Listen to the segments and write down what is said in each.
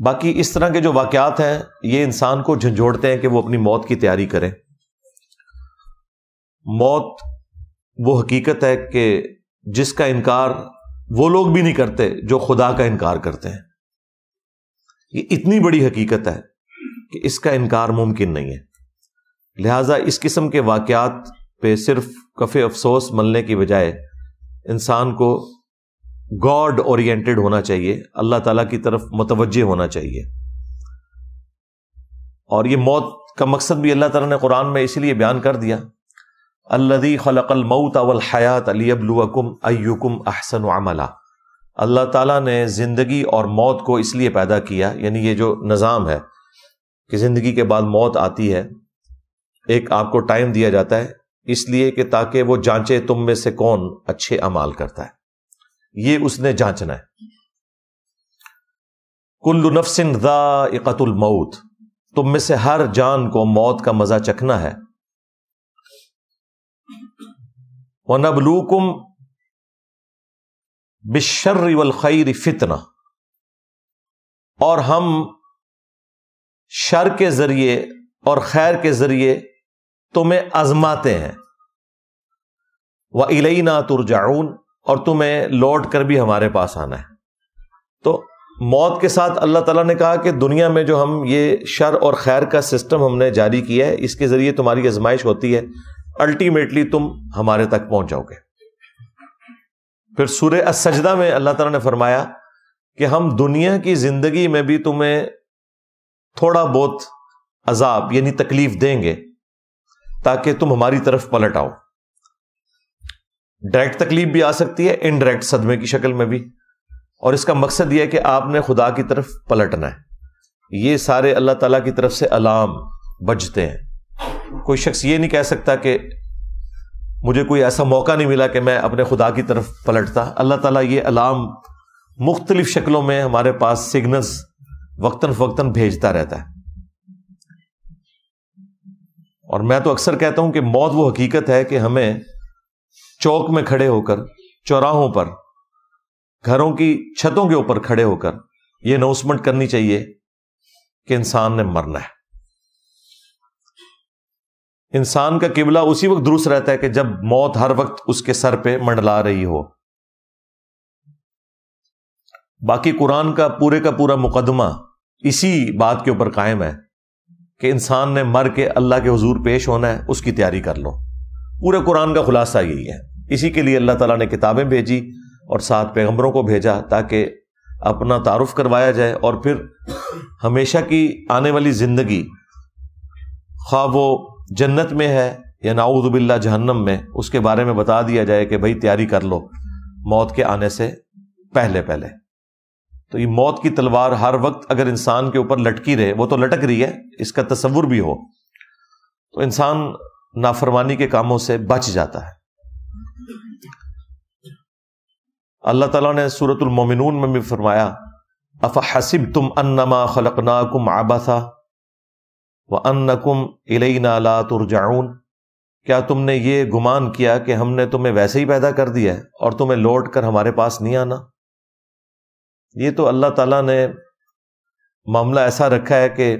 باقی اس طرح کے جو واقعات ہیں یہ انسان کو جھنجھوڑتے ہیں کہ وہ اپنی موت کی تیاری کرے. موت وہ حقیقت ہے کہ جس کا انکار وہ لوگ بھی نہیں کرتے جو خدا کا انکار کرتے ہیں. یہ اتنی بڑی حقیقت ہے کہ اس کا انکار ممکن نہیں ہے. لہٰذا اس قسم کے واقعات پہ صرف کف افسوس ملنے کی بجائے انسان کو گاڈ اورینٹڈ ہونا چاہیے، اللہ تعالیٰ کی طرف متوجہ ہونا چاہیے. اور یہ موت کا مقصد بھی اللہ تعالیٰ نے قرآن میں اسی لیے بیان کر دیا، الذی خلق الموت والحیات لیبلوکم ایکم احسن عملا. اللہ تعالیٰ نے زندگی اور موت کو اس لیے پیدا کیا، یعنی یہ جو نظام ہے کہ زندگی کے بعد موت آتی ہے، ایک آپ کو ٹائم دیا جاتا ہے اس لیے کہ تاکہ وہ جانچے تم میں سے کون اچھے اعمال کرتا ہے. یہ اس نے جانچنا ہے. کل نفس ذائقۃ الموت، تم میں سے ہر جان کو موت کا مزہ چکھنا ہے. وَنَبْلُوكُمْ بِالشَّرِّ وَالْخَيْرِ فِتْنَةً، اور ہم شر کے ذریعے اور خیر کے ذریعے تمہیں آزماتے ہیں. وَإِلَيْنَا تُرْجَعُونَ، اور تمہیں لوٹ کر بھی ہمارے پاس آنا ہے. تو موت کے ساتھ اللہ تعالیٰ نے کہا کہ دنیا میں جو ہم یہ شر اور خیر کا سسٹم ہم نے جاری کیا ہے، اس کے ذریعے تمہاری آزمائش ہوتی ہے، الٹیمیٹلی تم ہمارے تک پہنچ جاؤ گے. پھر سورہ السجدہ میں اللہ تعالیٰ نے فرمایا کہ ہم دنیا کی زندگی میں بھی تمہیں تھوڑا بہت عذاب یعنی تکلیف دیں گے تاکہ تم ہماری طرف پلٹ آؤ. ڈائریکٹ تکلیف بھی آ سکتی ہے، انڈائریکٹ صدمے کی شکل میں بھی، اور اس کا مقصد یہ ہے کہ آپ نے خدا کی طرف پلٹنا ہے. یہ سارے اللہ تعالیٰ کی طرف سے الارم بجتے ہیں. کوئی شخص یہ نہیں کہہ سکتا کہ مجھے کوئی ایسا موقع نہیں ملا کہ میں اپنے خدا کی طرف پلٹتا. اللہ تعالیٰ یہ الارم مختلف شکلوں میں ہمارے پاس سگنلز وقتاً فوقتاً بھیجتا رہتا ہے. اور میں تو اکثر کہتا ہوں کہ موت وہ حقیقت ہے کہ ہمیں چوک میں کھڑے ہو کر، چوراہوں پر، گھروں کی چھتوں کے اوپر کھڑے ہو کر یہ اناؤنسمنٹ کرنی چاہیے کہ انسان نے مرنا ہے. انسان کا قبلہ اسی وقت درست رہتا ہے کہ جب موت ہر وقت اس کے سر پہ منڈلا رہی ہو. باقی قرآن کا پورا مقدمہ اسی بات کے اوپر قائم ہے کہ انسان نے مر کے اللہ کے حضور پیش ہونا ہے، اس کی تیاری کر لو. پورے قرآن کا خلاصہ یہی ہے. اسی کے لیے اللہ تعالیٰ نے کتابیں بھیجی اور ساتھ پیغمبروں کو بھیجا تاکہ اپنا تعارف کروایا جائے، اور پھر ہمیشہ کی آنے والی زندگی، خواہ وہ جنت میں ہے یا نعوذ باللہ جہنم میں، اس کے بارے میں بتا دیا جائے کہ بھائی تیاری کر لو موت کے آنے سے پہلے. تو یہ موت کی تلوار ہر وقت اگر انسان کے اوپر لٹکی رہے، وہ تو لٹک رہی ہے، اس کا تصور بھی ہو، تو انسان نافرمانی کے کاموں سے بچ جاتا ہے. اللہ تعالیٰ نے سورۃ المومنون میں بھی فرمایا افحسبتم انما خلقناکم عبثا وانکم الینا لا ترجعون، کیا تم نے یہ گمان کیا کہ ہم نے تمہیں ویسے ہی پیدا کر دیا ہے اور تمہیں لوٹ کر ہمارے پاس نہیں آنا؟ یہ تو اللہ تعالیٰ نے معاملہ ایسا رکھا ہے کہ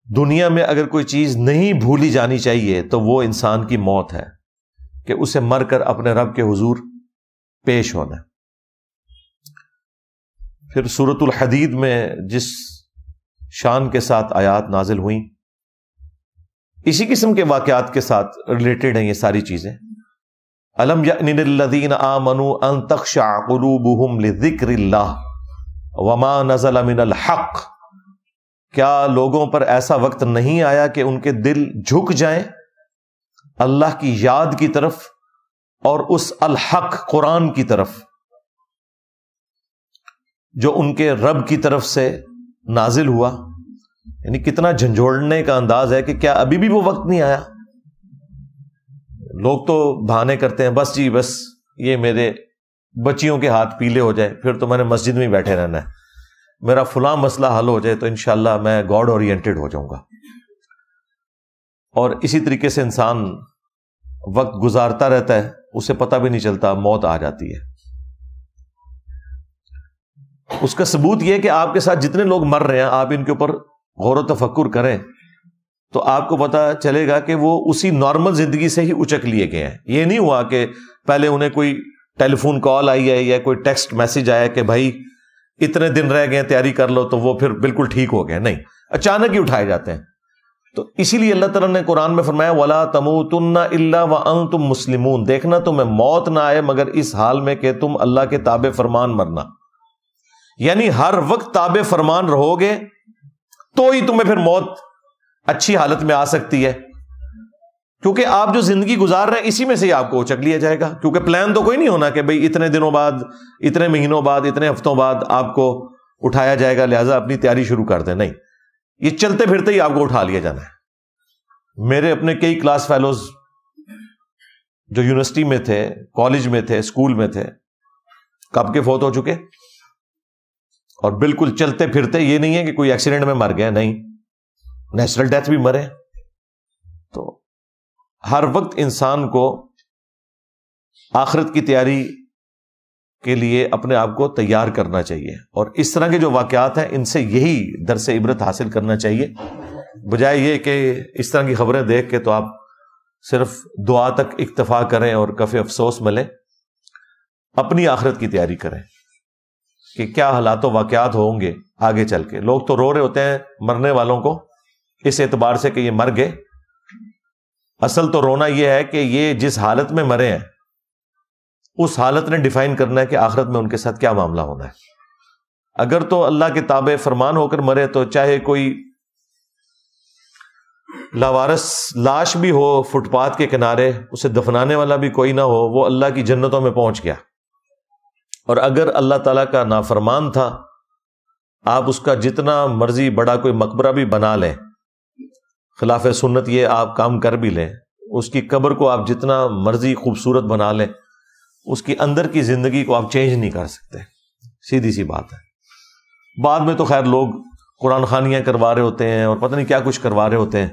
دنیا میں اگر کوئی چیز نہیں بھولی جانی چاہیے تو وہ انسان کی موت ہے، کہ اسے مر کر اپنے رب کے حضور پیش ہونا ہے. پھر سورۃ الحدید میں جس شان کے ساتھ آیات نازل ہوئیں، اسی قسم کے واقعات کے ساتھ ریلیٹڈ ہیں یہ ساری چیزیں. الم یأن للذین آمنوا ان تخشع قلوبہم لذکر اللہ وما نزل من الحق، کیا لوگوں پر ایسا وقت نہیں آیا کہ ان کے دل جھک جائیں اللہ کی یاد کی طرف اور اس الحق قرآن کی طرف جو ان کے رب کی طرف سے نازل ہوا؟ یعنی کتنا جھنجھوڑنے کا انداز ہے کہ کیا ابھی بھی وہ وقت نہیں آیا؟ لوگ تو بہانے کرتے ہیں، بس جی بس یہ میرے بچیوں کے ہاتھ پیلے ہو جائیں پھر تو میں نے مسجد میں بیٹھے رہنا ہے، میرا فلاں مسئلہ حل ہو جائے تو انشاءاللہ میں گاڈ اورینٹڈ ہو جاؤں گا. اور اسی طریقے سے انسان وقت گزارتا رہتا ہے، اسے پتہ بھی نہیں چلتا، موت آ جاتی ہے. اس کا ثبوت یہ کہ آپ کے ساتھ جتنے لوگ مر رہے ہیں آپ ان کے اوپر غور و تفکر کریں تو آپ کو پتہ چلے گا کہ وہ اسی نارمل زندگی سے ہی اچک لیے گئے ہیں. یہ نہیں ہوا کہ پہلے انہیں کوئی ٹیلی فون کال آئی ہے یا کوئی ٹیکسٹ میسج آیا کہ بھائی اتنے دن رہ گئے تیاری کر لو تو وہ پھر بالکل ٹھیک ہو گئے. نہیں، اچانک ہی اٹھائے جاتے ہیں. تو اسی لیے اللہ تعالیٰ نے قرآن میں فرمایا وَلَا تَمُوتُنَّ إِلَّا وَأَنْتُمْ مُسْلِمُونَ، دیکھنا تمہیں موت نہ آئے مگر اس حال میں کہ تم اللہ کے تابع فرمان مرنا. یعنی ہر وقت تابع فرمان رہو گے تو ہی تمہیں پھر موت اچھی حالت میں آ سکتی ہے، کیونکہ آپ جو زندگی گزار رہے ہیں اسی میں سے ہی آپ کو اچک لیا جائے گا. کیونکہ پلان تو کوئی نہیں ہونا کہ بھئی اتنے دنوں بعد، اتنے مہینوں بعد، اتنے ہفتوں بعد آپ کو اٹھایا جائے گا لہٰذا اپنی تیاری شروع کر دیں. نہیں، یہ چلتے پھرتے ہی آپ کو اٹھا لیا جانا ہے. میرے اپنے کئی کلاس فیلوز جو یونیورسٹی میں تھے، کالج میں تھے، اسکول میں تھے، کب کے فوت ہو چکے، اور بالکل چلتے پھرتے. یہ نہیں ہے کہ کوئی ایکسیڈنٹ میں مر گیا، نہیں، نیچرل ڈیتھ بھی مرے. تو ہر وقت انسان کو آخرت کی تیاری کے لیے اپنے آپ کو تیار کرنا چاہیے، اور اس طرح کے جو واقعات ہیں ان سے یہی درس عبرت حاصل کرنا چاہیے، بجائے یہ کہ اس طرح کی خبریں دیکھ کے تو آپ صرف دعا تک اکتفا کریں اور کفِ افسوس ملیں. اپنی آخرت کی تیاری کریں کہ کیا حالات و واقعات ہوں گے آگے چل کے. لوگ تو رو رہے ہوتے ہیں مرنے والوں کو اس اعتبار سے کہ یہ مر گئے. اصل تو رونا یہ ہے کہ یہ جس حالت میں مرے ہیں اس حالت نے ڈیفائن کرنا ہے کہ آخرت میں ان کے ساتھ کیا معاملہ ہونا ہے. اگر تو اللہ کے تابع فرمان ہو کر مرے تو چاہے کوئی لاوارث لاش بھی ہو فٹ پاتھ کے کنارے، اسے دفنانے والا بھی کوئی نہ ہو، وہ اللہ کی جنتوں میں پہنچ گیا. اور اگر اللہ تعالیٰ کا نافرمان تھا، آپ اس کا جتنا مرضی بڑا کوئی مقبرہ بھی بنا لیں، خلاف سنت یہ آپ کام کر بھی لیں، اس کی قبر کو آپ جتنا مرضی خوبصورت بنا لیں، اس کی اندر کی زندگی کو آپ چینج نہیں کر سکتے. سیدھی سی بات ہے. بعد میں تو خیر لوگ قرآن خوانیاں کروا رہے ہوتے ہیں اور پتہ نہیں کیا کچھ کروا رہے ہوتے ہیں.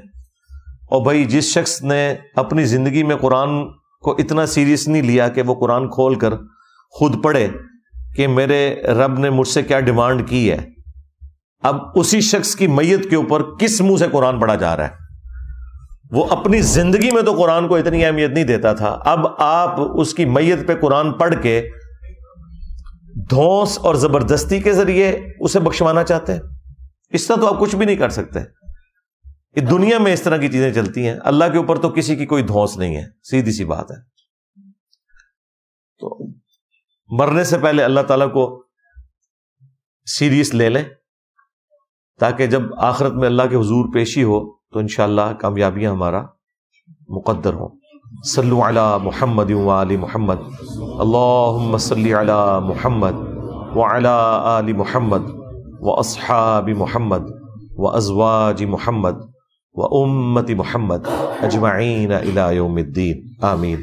اور بھائی جس شخص نے اپنی زندگی میں قرآن کو اتنا سیریس نہیں لیا کہ وہ قرآن کھول کر خود پڑھے کہ میرے رب نے مجھ سے کیا ڈیمانڈ کی ہے، اب اسی شخص کی میت کے اوپر کس منہ سے قرآن پڑھا جا رہا ہے. وہ اپنی زندگی میں تو قرآن کو اتنی اہمیت نہیں دیتا تھا، اب آپ اس کی میت پہ قرآن پڑھ کے دھونس اور زبردستی کے ذریعے اسے بخشوانا چاہتے ہیں. اس طرح تو آپ کچھ بھی نہیں کر سکتے. یہ دنیا میں اس طرح کی چیزیں چلتی ہیں، اللہ کے اوپر تو کسی کی کوئی دھونس نہیں ہے. سیدھی سی بات ہے. تو مرنے سے پہلے اللہ تعالیٰ کو سیریس لے لیں تاکہ جب آخرت میں اللہ کے حضور پیشی ہو تو انشاءاللہ کامیابیاں ہمارا مقدر ہوں. صلو علی محمد وآل محمد، اللہم صلی علی محمد وعلی آل محمد واصحاب محمد وازواج محمد وامت محمد اجمعین الی یوم الدین. آمین.